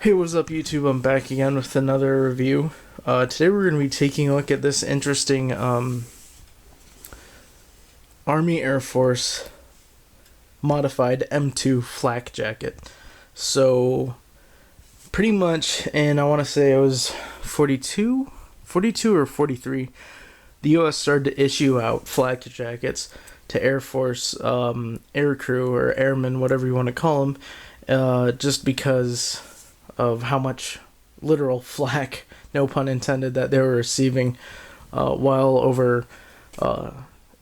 Hey, what's up, YouTube? I'm back again with another review. Today we're going to be taking a look at this interesting Army Air Force modified M2 flak jacket. So, pretty much, and I want to say it was 42 or 43, the U.S. started to issue out flak jackets to Air Force air crew or airmen, whatever you want to call them, just because of how much literal flak, no pun intended, that they were receiving while over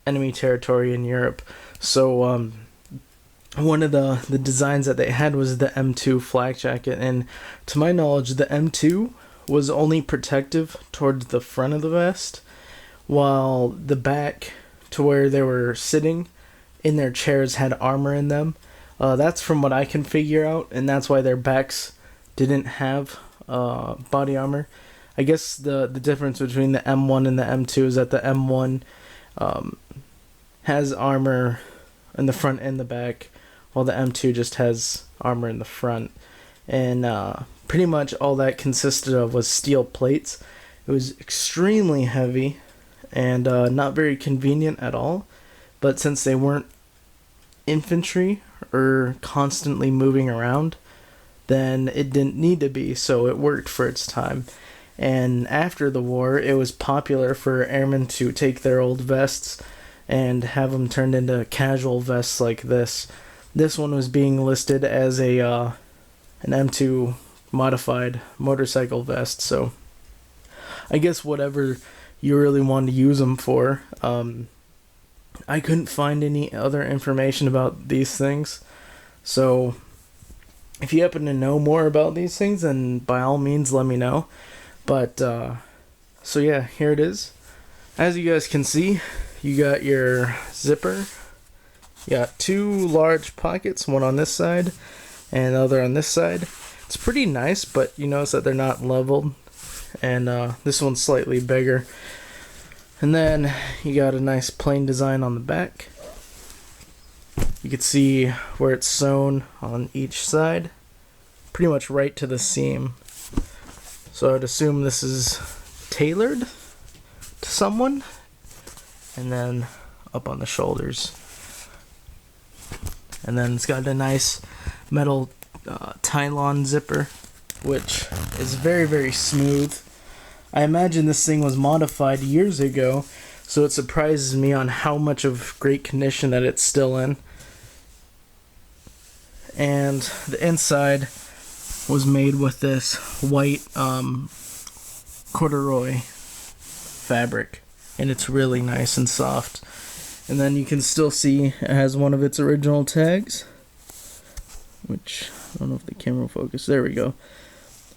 enemy territory in Europe. So one of the designs that they had was the M2 flak jacket, and to my knowledge the M2 was only protective towards the front of the vest, while the back to where they were sitting in their chairs had armor in them. That's from what I can figure out, and that's why their backs didn't have body armor. I guess the difference between the M1 and the M2 is that the M1 has armor in the front and the back, while the M2 just has armor in the front. And pretty much all that consisted of was steel plates. It was extremely heavy and not very convenient at all, but since they weren't infantry or constantly moving around, then it didn't need to be, so it worked for its time. And after the war, it was popular for airmen to take their old vests and have them turned into casual vests like this. This one was being listed as an M2 modified motorcycle vest, so I guess whatever you really wanted to use them for. I couldn't find any other information about these things, so if you happen to know more about these things, then by all means let me know. But so yeah, here it is. As you guys can see, you got your zipper. You got two large pockets, one on this side and the other on this side. It's pretty nice, but you notice that they're not leveled, and this one's slightly bigger. And then you got a nice plain design on the back. You can see where it's sewn on each side, pretty much right to the seam. So I'd assume this is tailored to someone. And then up on the shoulders. And then it's got a nice metal Tylon zipper, which is very, very smooth. I imagine this thing was modified years ago, so it surprises me on how much of great condition that it's still in. And the inside was made with this white corduroy fabric, and it's really nice and soft. And then you can still see it has one of its original tags, which I don't know if the camera will focus. There we go.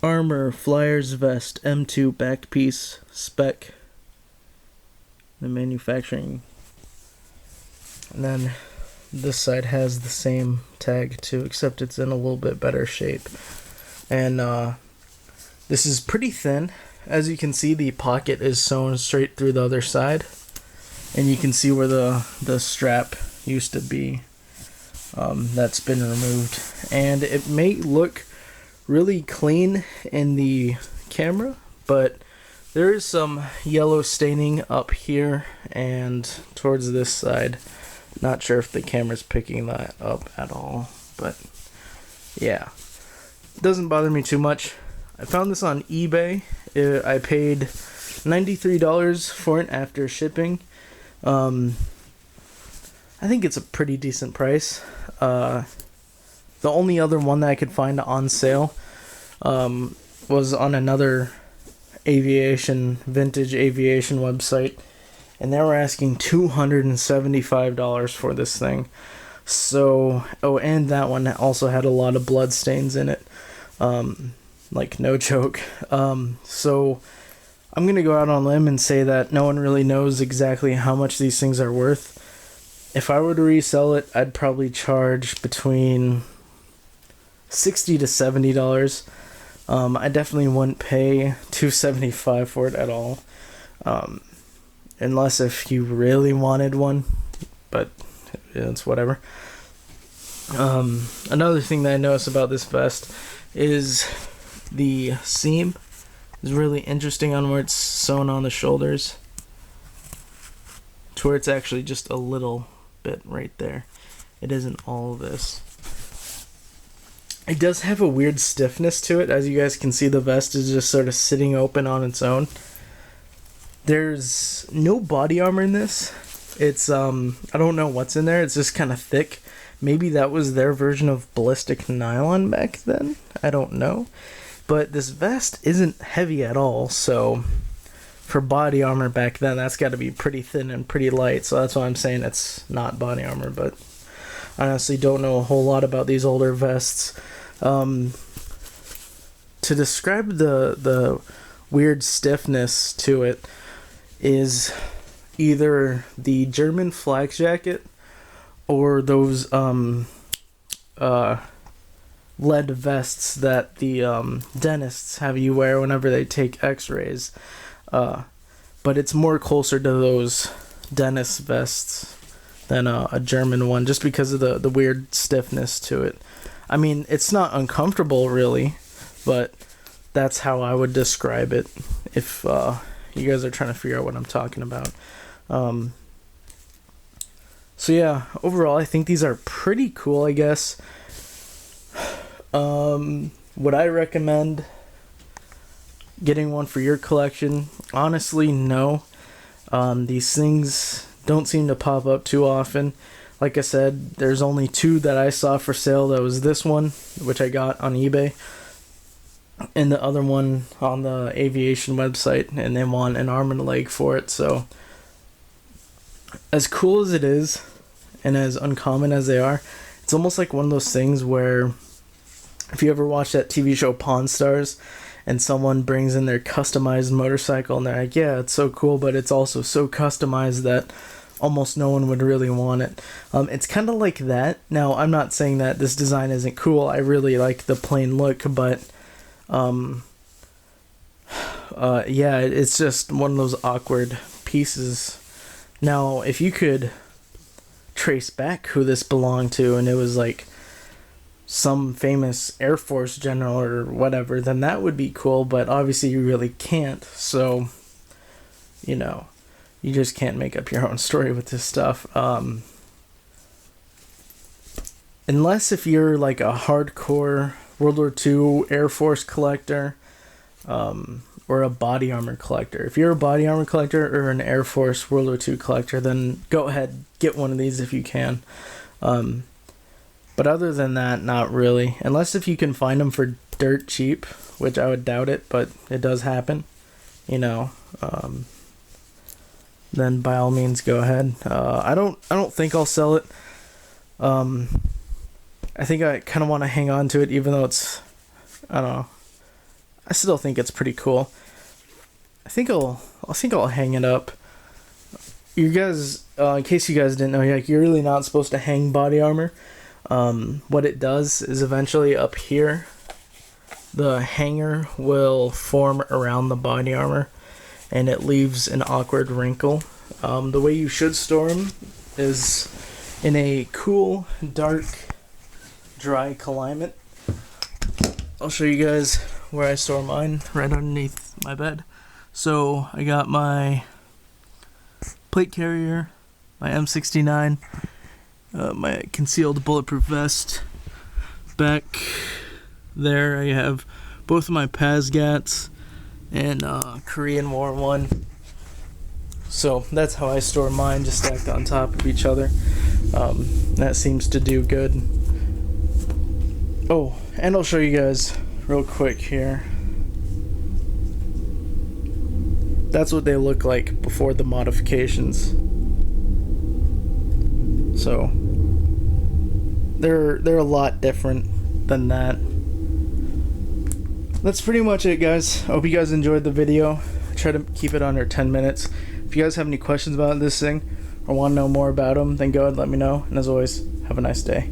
Armor, Flyers Vest, M2 back piece, spec, the manufacturing. And then this side has the same tag too, except it's in a little bit better shape. And this is pretty thin. As you can see, the pocket is sewn straight through the other side, and you can see where the strap used to be. That's been removed, and it may look really clean in the camera, but there is some yellow staining up here and towards this side. Not sure if the camera's picking that up at all, but yeah, it doesn't bother me too much. I found this on eBay. I paid $93 for it after shipping. I think it's a pretty decent price. The only other one that I could find on sale was on another vintage aviation website, and they were asking $275 for this thing. So, oh, and that one also had a lot of blood stains in it. Like, no joke. So I'm gonna go out on a limb and say that no one really knows exactly how much these things are worth. If I were to resell it, I'd probably charge between $60 to $70. I definitely wouldn't pay $275 for it at all, unless if you really wanted one, but it's whatever. Another thing that I noticed about this vest is the seam is really interesting on where it's sewn on the shoulders, to where it's actually just a little bit right there. It isn't all of this. It does have a weird stiffness to it. As you guys can see, the vest is just sort of sitting open on its own. There's no body armor in this. It's I don't know what's in there. It's just kind of thick. Maybe that was their version of ballistic nylon back then. I don't know. But this vest isn't heavy at all, so for body armor back then, that's got to be pretty thin and pretty light. So that's why I'm saying it's not body armor, but I honestly don't know a whole lot about these older vests. To describe the weird stiffness to it is either the German flak jacket or those lead vests that the dentists have you wear whenever they take x-rays. But it's more closer to those dentist vests than a German one, just because of the weird stiffness to it. I mean, it's not uncomfortable really, but that's how I would describe it if you guys are trying to figure out what I'm talking about. So yeah, overall I think these are pretty cool, I guess. Would I recommend getting one for your collection? Honestly, no. These things don't seem to pop up too often. Like I said, there's only two that I saw for sale. That was this one, which I got on eBay, and the other one on the aviation website, and they want an arm and a leg for it. So as cool as it is and as uncommon as they are, it's almost like one of those things where if you ever watch that TV show Pawn Stars and someone brings in their customized motorcycle and they're like, yeah, it's so cool, but it's also so customized that almost no one would really want it. It's kind of like that. Now, I'm not saying that this design isn't cool. I really like the plain look, but yeah, it's just one of those awkward pieces. Now, if you could trace back who this belonged to and it was like some famous Air Force general or whatever, then that would be cool, but obviously you really can't. So, you know, you just can't make up your own story with this stuff. Unless if you're like a hardcore World War II Air Force collector, or a body armor collector. If you're a body armor collector or an Air Force World War II collector, then go ahead, get one of these if you can. But other than that, not really. Unless if you can find them for dirt cheap, which I would doubt it, but it does happen, you know. Then by all means go ahead. I don't think I'll sell it. I think I kind of want to hang on to it, even though it's, I don't know. I still think it's pretty cool. I think I'll hang it up. You guys, in case you guys didn't know, you're really not supposed to hang body armor. What it does is eventually up here, the hanger will form around the body armor, and it leaves an awkward wrinkle. The way you should store them is in a cool, dark, dry climate. I'll show you guys where I store mine, right underneath my bed. So I got my plate carrier, my M69, my concealed bulletproof vest. Back there I have both of my PASGATs and Korean War one. So that's how I store mine, just stacked on top of each other. That seems to do good. Oh, and I'll show you guys real quick here. That's what they look like before the modifications. So they're a lot different than that. That's pretty much it, guys. I hope you guys enjoyed the video. I try to keep it under 10 minutes. If you guys have any questions about this thing or want to know more about them, then go ahead and let me know. And as always, have a nice day.